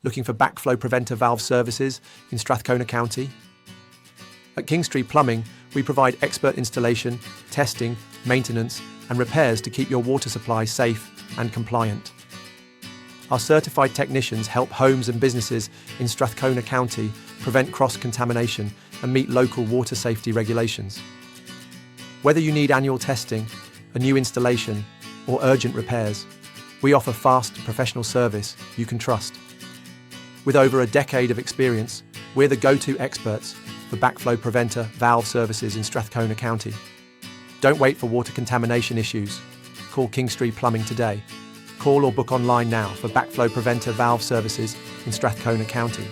Looking for backflow preventer valve services in Strathcona County? At Kingstree Plumbing, we provide expert installation, testing, maintenance, and repairs to keep your water supply safe and compliant. Our certified technicians help homes and businesses in Strathcona County prevent cross-contamination and meet local water safety regulations. Whether you need annual testing, a new installation, or urgent repairs, we offer fast, professional service you can trust. With over a decade of experience, we're the go-to experts for backflow preventer valve services in Strathcona County. Don't wait for water contamination issues. Call Kingstree Plumbing today. Call or book online now for backflow preventer valve services in Strathcona County.